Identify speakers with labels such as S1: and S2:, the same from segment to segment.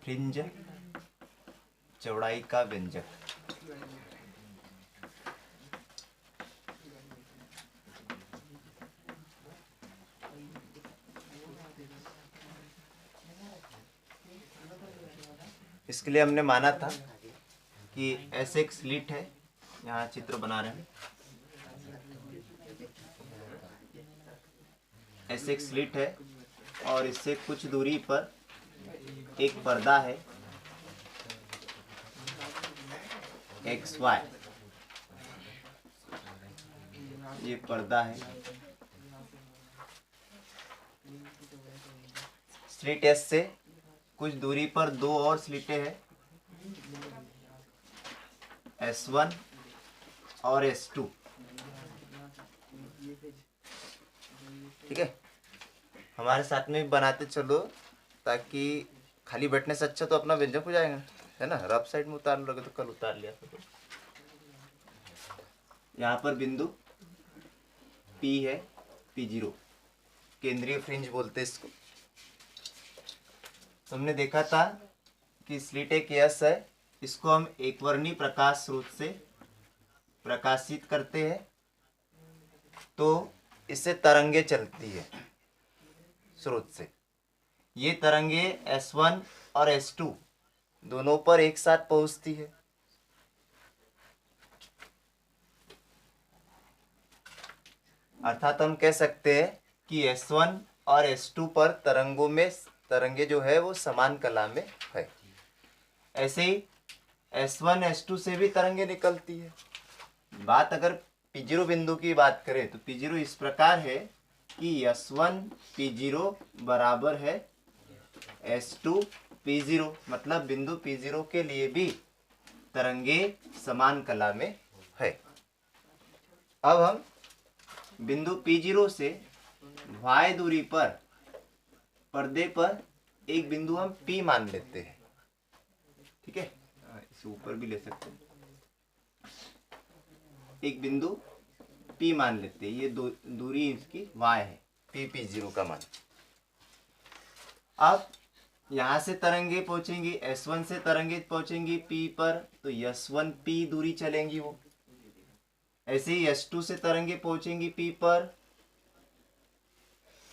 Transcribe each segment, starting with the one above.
S1: Fringe चौड़ाई का व्यंजक। इसके लिए हमने माना था कि ऐसे एक स्लिट है, यहाँ चित्र बना रहे हैं, ऐसे एक स्लिट है और इससे कुछ दूरी पर एक पर्दा है XY, ये पर्दा है। स्लिट S से कुछ दूरी पर दो और स्लिटें हैं, S1 और S2। ठीक है, हमारे साथ में बनाते चलो ताकि खाली बैठने से अच्छा तो अपना व्यंजक हो जाएगा, है ना। रफ साइड में उतार लोगे तो कल उतार लिया तो। यहाँ पर बिंदु P है, P0, केंद्रीय फ्रिंज बोलते इसको। हमने देखा था कि स्लिट एक यस है, इसको हम एकवर्णी प्रकाश स्रोत से प्रकाशित करते हैं तो इससे तरंगे चलती है स्रोत से। ये तरंगे S1 और S2 दोनों पर एक साथ पहुंचती है। अर्थात हम कह सकते हैं कि S1 और S2 पर तरंगे जो है वो समान कला में है। ऐसे ही S1 S2 से भी तरंगे निकलती है। बात अगर P0 बिंदु की बात करें तो P0 इस प्रकार है कि S1 P0 बराबर है S2 P0, मतलब बिंदु P0 के लिए भी तरंगे समान कला में है। अब हम बिंदु P0 से y दूरी पर पर्दे पर एक बिंदु हम P मान लेते हैं। ठीक है, इसे ऊपर भी ले सकते हैं। एक बिंदु P मान लेते हैं, ये दूरी इसकी y है, P0 का मान। अब यहाँ से तरंगे पहुंचेंगी, S1 से तरंगे पहुंचेंगी P पर, तो S1P दूरी चलेंगी वो। ऐसे ही S2 से तरंगे पहुंचेंगी P पर,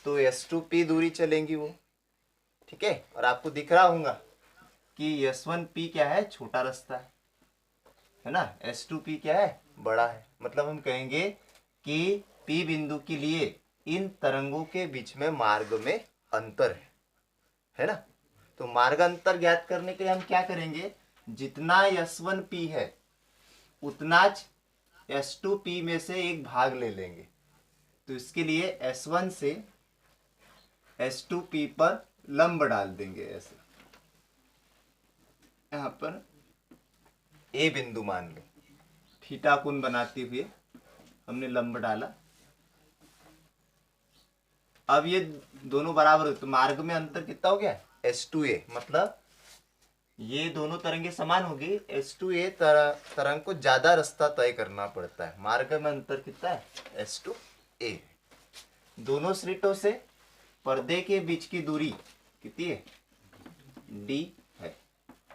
S1: तो S2P दूरी चलेंगी वो। ठीक है, और आपको दिख रहा होगा कि S1P क्या है, छोटा रास्ता है ना, S2P क्या है, बड़ा है। मतलब हम कहेंगे कि P बिंदु के लिए इन तरंगों के बीच में मार्ग में अंतर है ना। तो मार्ग अंतर ज्ञात करने के लिए हम क्या करेंगे, जितना S1P है उतना S2P में से एक भाग ले लेंगे। तो इसके लिए S1 से S2P पर लंब डाल देंगे। ऐसे यहाँ पर A बिंदु मान लो, थीटा कोण बनाते हुए हमने लंब डाला। अब ये दोनों बराबर हो तो मार्ग में अंतर कितना हो गया, S2A, मतलब ये दोनों तरंगे समान होगी। S2A तरंग को ज्यादा रास्ता तय करना पड़ता है, मार्ग में अंतर कितना है, S2A। दोनों स्लिटों से पर्दे के बीच की दूरी कितनी है, D है,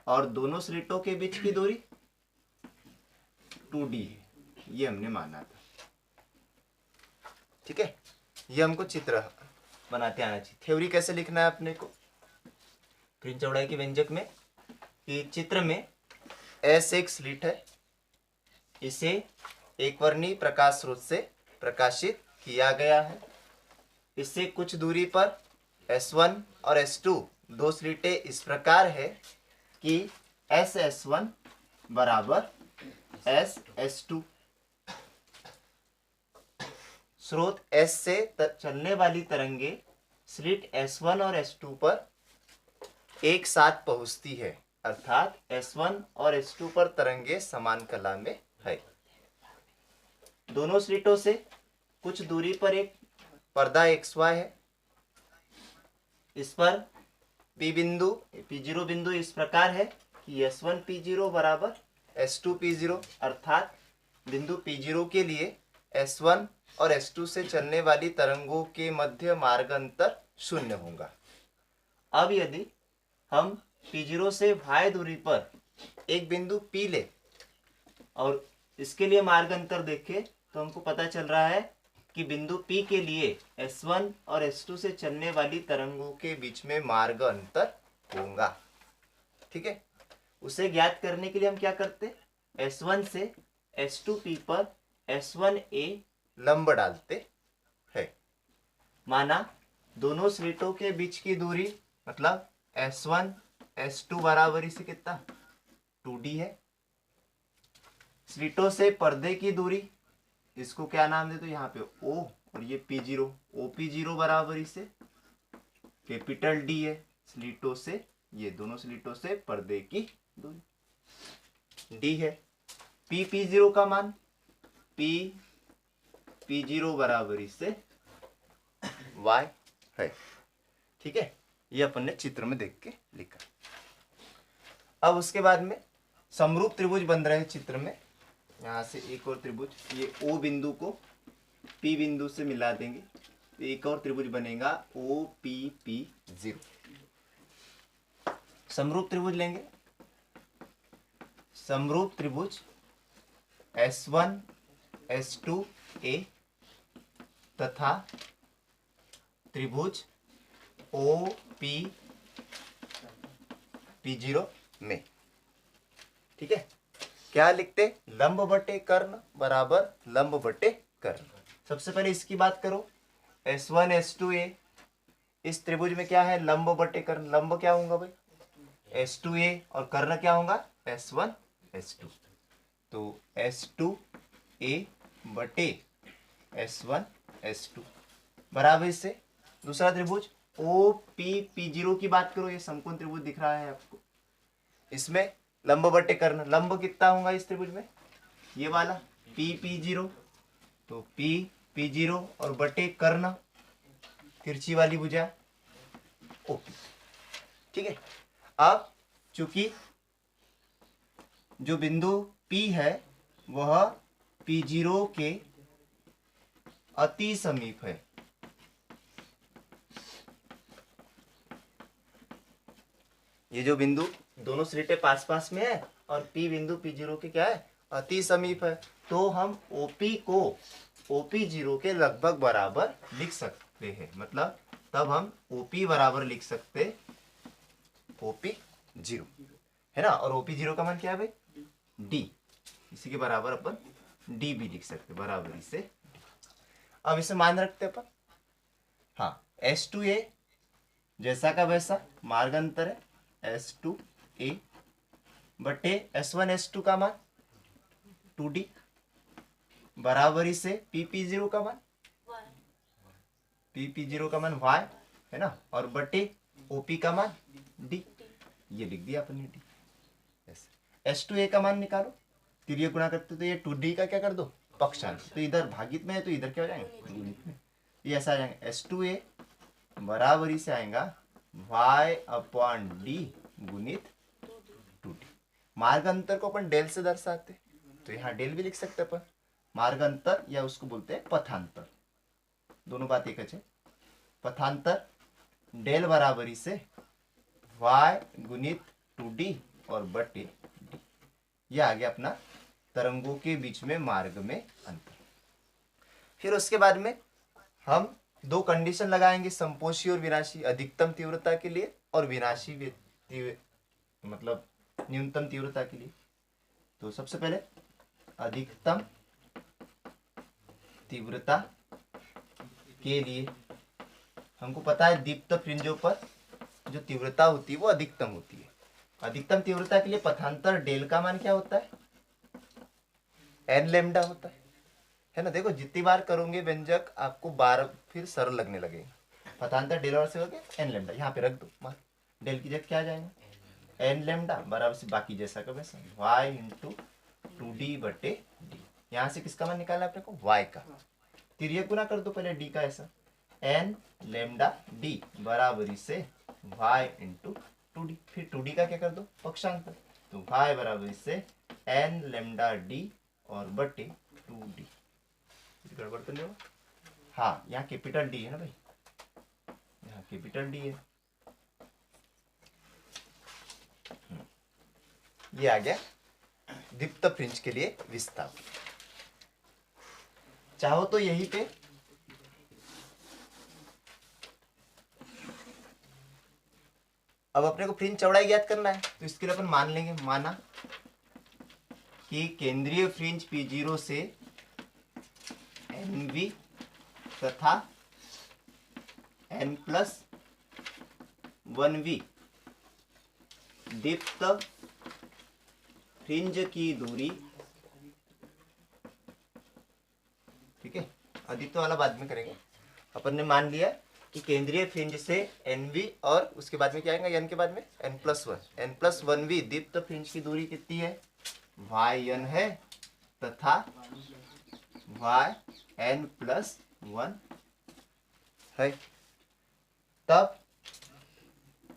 S1: और दोनों स्लिटों के बीच की दूरी 2D है, ये हमने माना था। ठीक है, ये हमको चित्र बनाते आना चाहिए। थ्योरी कैसे लिखना है अपने को फ्रिंज चौड़ाई के व्यंजक में, कि चित्र में S एक स्लिट है, इसे एकवर्णी प्रकाश स्रोत से प्रकाशित किया गया है। इससे कुछ दूरी पर S1 और S2 दो स्लिटें इस प्रकार है कि SS1 बराबर SS2। स्रोत S से चलने वाली तरंगे स्लिट S1 और S2 पर एक साथ पहुंचती है, अर्थात S1 और S2 पर तरंगे समान कला में है। दोनों स्लिटों से कुछ दूरी पर एक पर्दा XY है, इस पर P0 बिंदु इस प्रकार है कि S1 P0 बराबर S2 P0, अर्थात बिंदु P0 के लिए S1 और S2 से चलने वाली तरंगों के मध्य मार्ग अंतर 0 होगा। अब यदि हम P0 से y दूरी पर एक बिंदु P ले और इसके लिए मार्ग अंतर देखें तो हमको पता चल रहा है कि बिंदु P के लिए S1 और S2 से चलने वाली तरंगों के बीच में मार्ग अंतर होगा। ठीक है, उसे ज्ञात करने के लिए हम क्या करते, S1 से S2P पर S1A लंब डालते हैं। माना दोनों स्लिटों के बीच की दूरी मतलब S1 S2 बराबरी से कितना 2D है। स्लिटों से पर्दे की दूरी, इसको क्या नाम दे तो यहाँ पे O और ये P0, OP0 बराबरी से कैपिटल D है। स्लिटों से, ये दोनों स्लिटों से पर्दे की दूरी D है। PP0 का मान P0 बराबरी से Y है। ठीक है, ये अपन ने चित्र में देख के लिखा। अब उसके बाद में समरूप त्रिभुज बन रहे हैं चित्र में। यहाँ से एक और त्रिभुज, ये O बिंदु को P बिंदु से मिला देंगे तो एक और त्रिभुज बनेगा OPP0। समरूप त्रिभुज लेंगे, समरूप त्रिभुज S1 S2A तथा त्रिभुज OPP0 में। ठीक है, क्या लिखते, लंब बटे कर्ण बराबर लंब बटे कर्ण। सबसे पहले इसकी बात करो, S1 S2A इस त्रिभुज में क्या है, लंब बटे कर्ण। लंब क्या होगा भाई S2A और कर्ण क्या होगा S1 S2। तो S2A बटे S1 S2 बराबर से दूसरा त्रिभुज OPP0 की बात करो। ये समकोण त्रिभुज दिख रहा है आपको, इसमें लंब बटे कर्ण। लंब कितना होगा इस त्रिभुज में, ये वाला PP0, तो PP0 और बटे कर्ण तिरछी वाली भुजा OP। ठीक है, अब चूंकि जो बिंदु P है वह P0 के अति समीप है। ये जो बिंदु दोनों स्लिटें पास पास में है और P बिंदु P0 के क्या है, अति समीप है, तो हम OP को OP0 के लगभग बराबर लिख सकते हैं। मतलब तब हम OP बराबर लिख सकते OP0 है ना। और OP0 का मान क्या है भाई D, इसी के बराबर अपन D भी लिख सकते बराबरी से। अब इसे मान रखते अपन, हाँ S2A जैसा का वैसा मार्ग अंतर है S2A बटे S1 S2 का मान 2D बराबरी से PP0 का मान PP0 का मान Y है ना, और बटे OP का मान D, ये लिख दिया अपन ने D। S2A का मान निकालो, तिर्य गुणा करते तो ये 2D का क्या कर दो पक्षांश, तो इधर भागित में है तो इधर क्या हो जाएंगे गुणित में, ये ऐसा आ जाएंगे S2A बराबरी से आएगा Y/D गुणित 2D। मार्ग अंतर को अपन डेल से दर्शाते तो यहाँ डेल भी लिख सकते अपन, मार्ग अंतर या उसको बोलते हैं पथांतर, दोनों बात एक है। पथांतर डेल बराबरी से Y गुणित 2D और बटे D, यह आ गया अपना तरंगों के बीच में मार्ग में अंतर। फिर उसके बाद में हम दो कंडीशन लगाएंगे, संपोषी और विनाशी, अधिकतम तीव्रता के लिए और विनाशी मतलब न्यूनतम तीव्रता के लिए। तो सबसे पहले अधिकतम तीव्रता के लिए हमको पता है दीप्त फ्रिंजों पर जो तीव्रता होती है वो अधिकतम होती है। अधिकतम तीव्रता के लिए पथांतर डेल का मान क्या होता है n लैम्डा होता है ना। देखो जितनी बार करोगे व्यंजक आपको 12 फिर सरल लगने लगेगा। पथांतर डेल और से हो गया n लैम्डा, यहाँ पे रख दो मान, डेल की जगह क्या आ जाएगा n लैम्डा बराबर से बाकी जैसा का वैसा y इंटू 2D बटे D। यहाँ से किसका मान निकालना है अपने को y का, तिर्यक गुना कर दो पहले D का, ऐसा n लैम्डा D बराबरी से y इंटू 2D। फिर 2D का क्या कर दो पक्षांतर, तो y बराबरी से n लैम्डा D और बटे 2D। गड़बड़ तो नहीं होगा, हाँ यहाँ कैपिटल D है ना भाई, यहाँ कैपिटल D है। ये आ गया दीप्त फ्रिंज के लिए विस्थापन। चाहो तो यहीं पे अब अपने को फ्रिंज चौड़ाई ज्ञात करना है, तो इसके लिए अपन मान लेंगे, माना कि केंद्रीय फ्रिंज P0 से NV तथा N+1V दीप्त फ्रिंज की दूरी, ठीक है, अधिकत्व वाला बाद में करेंगे। अपन ने मान लिया कि केंद्रीय फ्रिंज से NV और उसके बाद में क्या आएगा, N के बाद में N+1V दीप्त फ्रिंज की दूरी कितनी है, YN है तथा YN+1 है। तब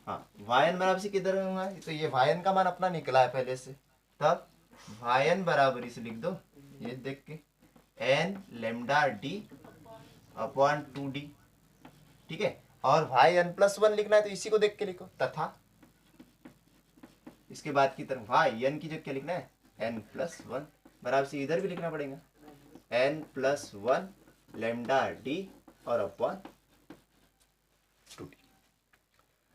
S1: हाँ YN बराबर से किधर होगा, तो ये YN का मान अपना निकला है पहले से, तब YN बराबर इसे लिख दो, ये देख के n lambda d upon 2d, ठीक है। और YN+1 लिखना है तो इसी को देख के लिखो, तथा इसके बाद की तरफ YN की जगह क्या लिखना है, N+1 बराबर से इधर भी लिखना पड़ेगा N+1 लैम्डा d और अपॉन 2d।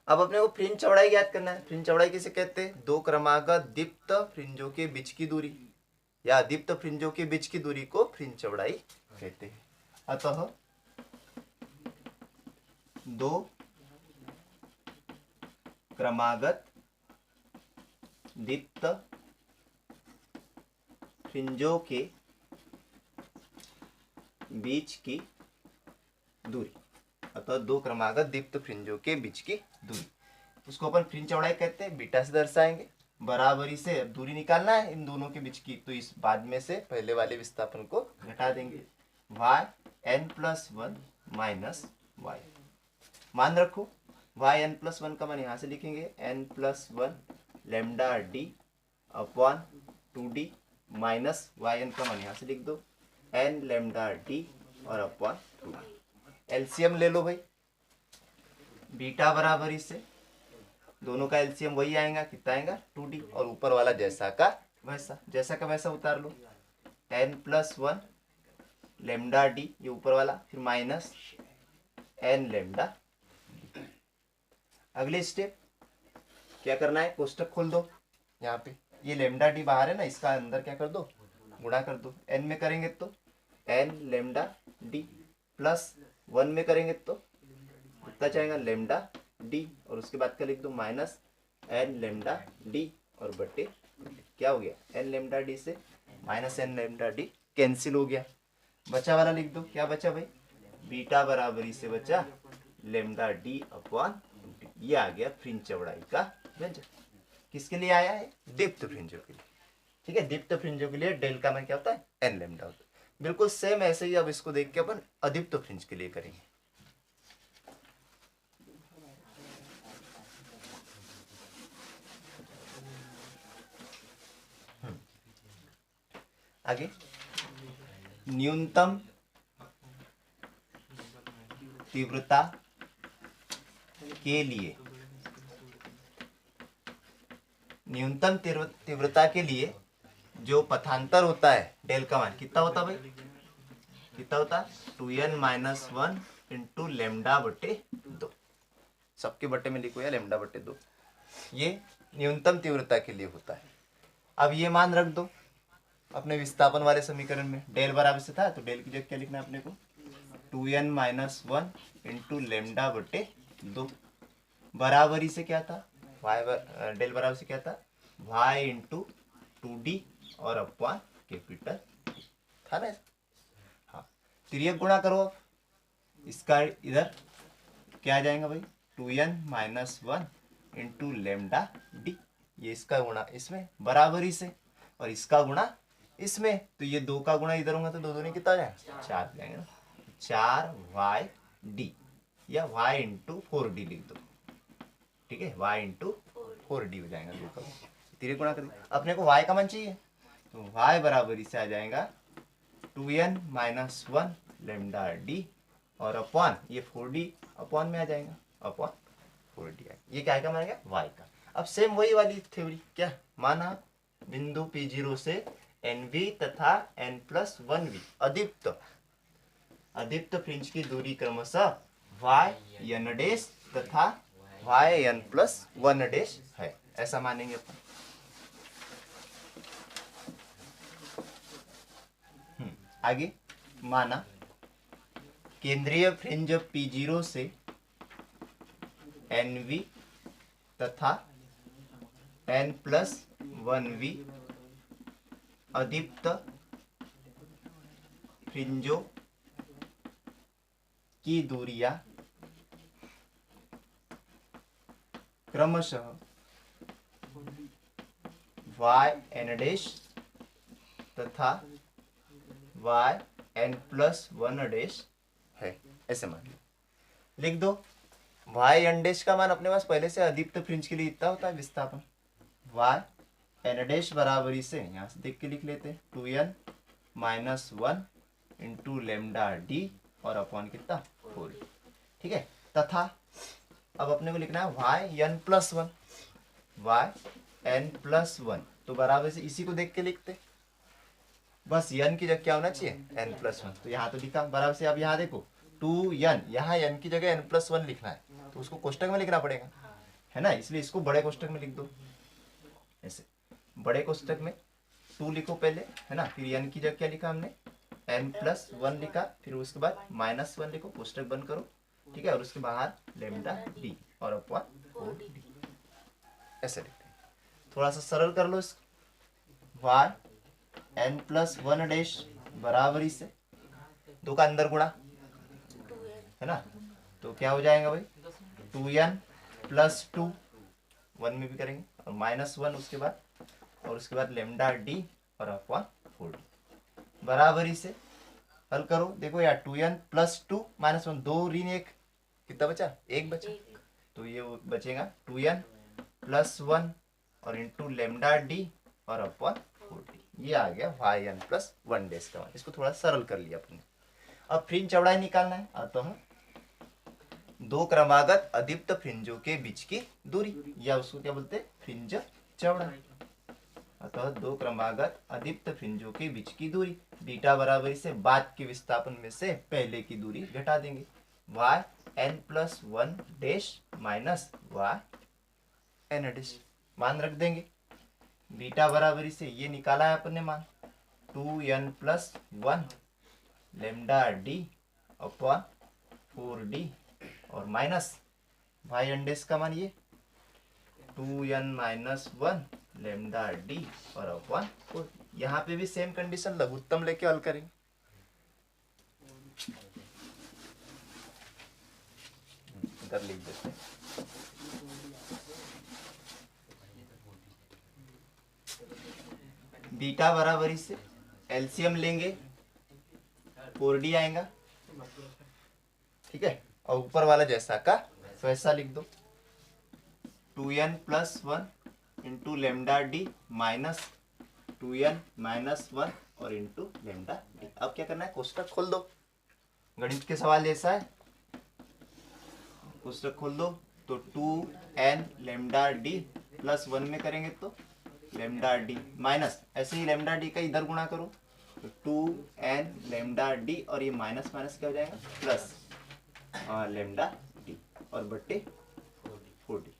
S1: अब अपने को फ्रिंज चौड़ाई ज्ञात करना है। फ्रिंज चौड़ाई किसे कहते हैं, दो क्रमागत दीप्त फ्रिंजों के बीच की दूरी या दीप्त फ्रिंजों के बीच की दूरी को फ्रिंज चौड़ाई कहते हैं। अतः दो क्रमागत दीप्त फ्रिंजों के बीच की दूरी, अतः दो क्रमागत दीप्त फ्रिंजों के बीच की दूरी, उसको अपन फ्रिंज चौड़ाई कहते हैं, बीटा से दर्शाएंगे। बराबरी से दूरी निकालना है इन दोनों के बीच की, तो इस बाद में से पहले वाले विस्थापन को घटा देंगे, YN+1 माइनस y। मान रखो YN+1 का मान यहाँ से लिखेंगे N+1 lambda d upon 2d minus YN का मान यहाँ से लिख दो n लैम्डा d और अपॉन 2d। एलसीएम ले लो भाई, बीटा बराबरी से दोनों का एलसीएम वही आएगा, कितना आएगा 2d, और ऊपर वाला जैसा का वैसा उतार लो, N+1 लैम्डा d ये ऊपर वाला, फिर माइनस n लैम्डा। अगले स्टेप क्या करना है, कोष्टक खोल दो, यहाँ पे ये लैम्डा d बाहर है ना, इसका अंदर क्या कर दो, गुणा कर दो। n में करेंगे तो n लैम्डा d प्लस 1 में करेंगे तो कितना चाहेगा लैम्डा d, और उसके बाद क्या लिख दो माइनस n लैम्डा d और बटे क्या हो गया n लैम्डा d से minus n lambda d cancel हो गया, बचा वाला लिख दो, क्या बचा भाई, बीटा बराबरी से बचा लैम्डा d अपॉन 2d। ये आ गया फ्रिंज चौड़ाई का व्यंजक। किसके लिए आया है, दीप्त फ्रिंजों के लिए, ठीक है। दीप्त फ्रिंजों के लिए डेल का मान क्या होता है, n लैम्डा होता है। बिल्कुल सेम ऐसे ही अब इसको देख के अपन अदीप्त फ्रिंज के लिए करेंगे। आगे न्यूनतम तीव्रता के लिए, न्यूनतम तीव्रता के लिए जो पथांतर होता है डेल का मान कितना होता भाई, कितना होता 2n-1 इंटू लैम्डा बटे 2, सबके बटे में लिखो या लैम्डा बटे 2, ये न्यूनतम तीव्रता के लिए होता है। अब ये मान रख दो अपने विस्थापन वाले समीकरण में, डेल बराबर से था तो डेल की जगह क्या लिखना है अपने को 2n-1 इंटू लैम्डा बटे 2, बराबरी से क्या था डेल बराबर से क्या था y इंटू 2d और अपॉन कैपिटल था ना। हाँ तिर्यक गुणा करो, इसका इधर क्या आ जाएगा भाई 2n-1 इंटू लैम्डा d, ये इसका गुणा इसमें बराबरी से और इसका गुणा इसमें, तो ये 2 का गुणा इधर होगा तो 2 ने कितना जाएगा 4 जाएंगे ना, 4y d या y इंटू 4d लिख दो, ठीक है, y इंटू 4d हो जाएगा 2 का तिर्यक गुणा कर दिया। अपने को y का मान चाहिए तो y बराबरी से आ जाएगा 2n-1 लैम्डा d और अपॉन ये 4d अपॉन में आ जाएगा अपॉन 4d, ये क्या का मानेगा y का। अब सेम वही वाली थ्योरी क्या माना बिंदु P0 से NV तथा N+1V अदीप्त फ्रिंज की दूरी क्रमशः YN डैश तथा YN+1 डैश है, ऐसा मानेंगे अपन। आगे माना केंद्रीय फ्रिंज P0 से NV तथा N+1V अदीप्त फ्रिंजों की दूरियां क्रमशः YN डैश तथा YN+1 डैश है, ऐसे मान लो। लिख दो YN डैश का मान अपने पास पहले से अदीप्त फ्रिंज के लिए इतना होता है विस्थापन, YN डैश बराबरी से यहाँ से देख के लिख लेते हैं 2n-1 इंटू लेमडा डी और अपॉन कितना 4, ठीक है। तथा अब अपने को लिखना है YN+1 तो बराबर से इसी को देख के लिखते, बस n की जगह क्या होना चाहिए N+1, तो यहाँ तो लिखा बराबर से। अब यहाँ देखो 2n, यहाँ n की जगह N+1 लिखना है तो उसको कोष्टक में लिखना पड़ेगा, है ना, इसलिए इसको बड़े कोष्टक में लिख दो। ऐसे बड़े कोष्टक में 2 लिखो पहले, है ना, फिर n की जगह क्या लिखा हमने N+1 लिखा, फिर उसके बाद -1 लिखो, कोष्टक बंद करो, ठीक है, और उसके बाहर लेमडा डी और अपॉन 4d, ऐसे लिखते हैं। थोड़ा सा सरल कर लो इसको, YN+1 डैश बराबरी से 2 का अंदर गुणा, है ना, तो क्या हो जाएगा भाई 2n+2, 1 में भी करेंगे, और -1 उसके बाद, और उसके बाद लेमडा डी और अपॉन 4d बराबरी से हल करो। देखो यार 2n+2 -1, 2 ऋण 1 कितना बचा, 1 बचा, तो ये बचेगा 2n+1 और इंटू लेमडा डी और अपॉन 4d, ये आ गया YN+1 डैश का मान। इसको थोड़ा सरल कर लिया अपने। अब फ्रिंज चौड़ाई निकालना है, अतः 2 क्रमागत अदीप्त फ्रिंजों के बीच की दूरी, या उसको क्या बोलते हैं फ्रिंज चौड़ाई। अतः 2 क्रमागत अदीप्त फ्रिंजों के बीच की दूरी बीटा बराबरी से बाद के विस्थापन में से पहले की दूरी घटा देंगे, YN+1 dash minus YN dash, मान रख देंगे। बीटा बराबरी से ये निकाला है अपन ने मान 2n+1 lambda D upon 4d और माइनस YN डैश का मान ये 2n-1 लेमडा डी और अपॉन 4। यहाँ पे भी सेम कंडीशन लघुत्तम लेके हल करेंगे। इधर लिख देते हैं बीटा बराबरी से एलसीएम लेंगे 4d आएगा, ठीक है, और ऊपर वाला जैसा का वैसा लिख दो 2n+1 into lambda D minus 2n-1 और इंटू लेमडा डी। अब क्या करना है, कोष्टक खोल दो, गणित के सवाल जैसा है, कोष्टक खोल दो, तो 2n लेमडा डी +1 में करेंगे तो लेमडा डी माइनस, ऐसे ही लेमडा डी का इधर गुणा करो तो 2n लेमडा डी और ये माइनस माइनस क्या हो जाएगा प्लस लेमडा डी और बट्टे 4d।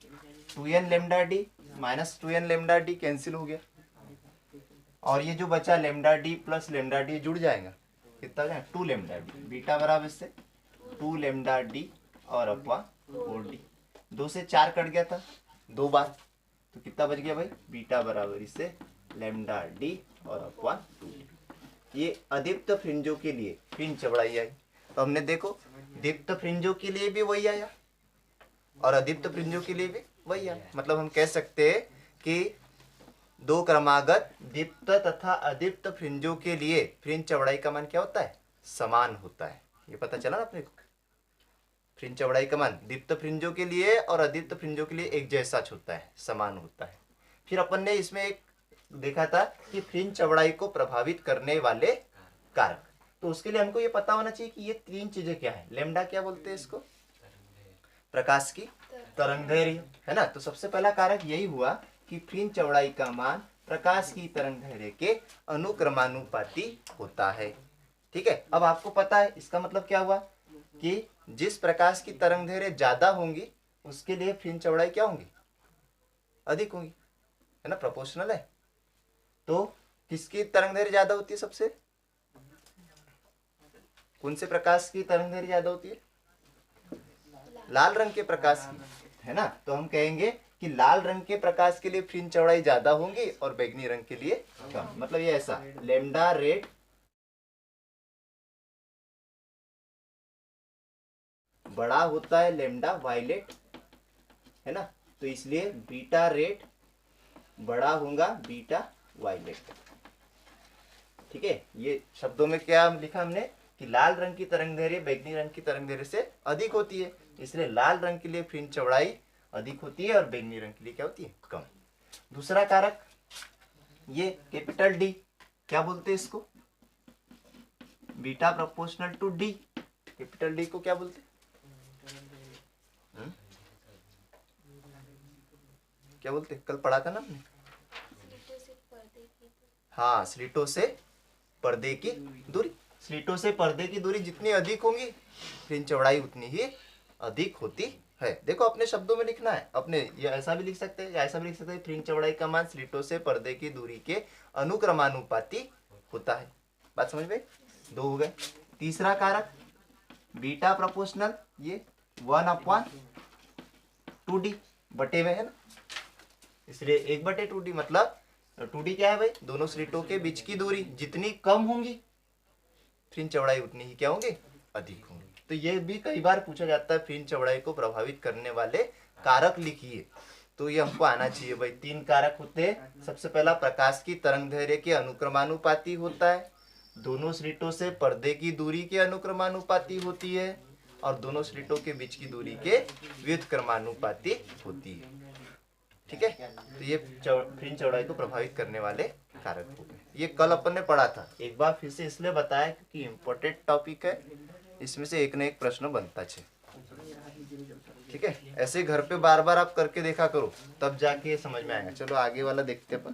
S1: 2n lambda D minus 2n lambda D cancel हो गया, और ये जो बचा lambda D plus lambda D जुड़ जाएगा, कितना हो जाएगा 2 लेमडा डी। बीटा बराबर से 2 लेमडा डी और अपॉन 4d। 2 से 4 कट गया था 2 बार, तो कितना बच गया भाई, बीटा बराबरी से लेमडा डी और अपॉन 2d। ये अदीप्त फ्रिंजों के लिए फ्रिंज चौड़ाई आई। तो हमने देखो दीप्त फ्रिंजों के लिए भी वही आया और अदीप्त फ्रिंजों के लिए भी वही आया। मतलब हम कह सकते हैं कि 2 क्रमागत दीप्त तथा अदीप्त फ्रिंजों के लिए फ्रिंज चौड़ाई का मान क्या होता है, समान होता है। ये पता चला ना अपने को, फ्रिंज चौड़ाई का मान दीप्त फ्रिंजों के लिए और अदीप्त फ्रिंजों के लिए एक जैसा होता है, समान होता है। फिर अपन ने इसमें एक देखा था कि फ्रिंज चौड़ाई को प्रभावित करने वाले कारक, तो उसके लिए हमको ये पता होना चाहिए कि ये 3 चीजें क्या है। लेमडा क्या बोलते हैं इसको, प्रकाश की तरंगदैर्घ्य, है ना। तो सबसे पहला कारक यही हुआ कि फ्रिंज चौड़ाई का मान प्रकाश की तरंग दैर्घ्य के अनुक्रमानुपाती होता है। ठीक है, अब आपको पता है इसका मतलब क्या हुआ कि जिस प्रकाश की तरंग दैर्घ्य ज्यादा होंगी उसके लिए फ्रिंज चौड़ाई क्या होंगी, अधिक होंगी, है ना, प्रोपोर्शनल है। तो किसकी तरंग दैर्घ्य ज्यादा होती है, सबसे कौन से प्रकाश की तरंग दैर्घ्य ज्यादा होती है, लाल रंग के प्रकाश की, है ना। तो हम कहेंगे कि लाल रंग के प्रकाश के लिए फ्रिंज चौड़ाई ज्यादा होंगी और बैगनी रंग के लिए कम। मतलब ये ऐसा, लैम्डा रेड बड़ा होता है लैम्डा वायलेट, है ना, तो इसलिए बीटा रेड बड़ा होगा बीटा वायलेट। ठीक है, ये शब्दों में क्या लिखा हमने कि लाल रंग की तरंग दैर्घ्य बैगनी रंग की तरंग दैर्घ्य से अधिक होती है, इसलिए लाल रंग के लिए फ्रिंज चौड़ाई अधिक होती है और बैगनी रंग के लिए क्या होती है, कम। दूसरा कारक ये कैपिटल डी, क्या बोलते हैं इसको, beta proportional to D. Capital D को क्या बोलते हैं, क्या बोलते हैं, कल पढ़ा था ना हमने, हाँ, स्लिटों से पर्दे की दूरी। स्लिटों से पर्दे की दूरी जितनी अधिक होंगी फ्रिंज चौड़ाई उतनी ही अधिक होती है। देखो अपने शब्दों में लिखना है, अपने ये ऐसा भी लिख सकते हैं या ऐसा भी लिख सकते हैं, फ्रिंज चौड़ाई का मान स्लिटों से पर्दे की दूरी के अनुक्रमानुपाती होता है। बात समझ में, दो हो गए। तीसरा कारक बीटा प्रोपोर्शनल, ये 1/2D बटे में है ना, इसलिए 1/2D, मतलब 2D क्या है भाई, दोनों स्लिटों के बीच की दूरी जितनी कम होंगी फ्रिंज चौड़ाई उतनी ही क्या होंगी, अधिक होंगी। तो ये भी कई बार पूछा जाता है, फ्रिंज चौड़ाई को प्रभावित करने वाले कारक लिखिए, तो ये हमको आना चाहिए भाई। 3 कारक होते हैं। सबसे पहला प्रकाश की तरंग दैर्घ्य के अनुक्रमानुपाती होता है, दोनों स्लिटों से पर्दे की दूरी के अनुक्रमानुपाती होती है और दोनों स्लिटों के बीच की दूरी के व्युत्क्रमानुपाती होती है। ठीक है, तो ये फ्रिंज चौड़ाई को प्रभावित करने वाले कारक हो गए। ये कल अपन ने पढ़ा था, एक बार फिर से इसलिए बताया क्योंकि इम्पोर्टेंट टॉपिक है, इसमें से एक न एक प्रश्न बनता है। ठीक है, ऐसे घर पे बार बार आप करके देखा करो, तब जाके समझ में आएगा। चलो आगे वाला देखते अपन।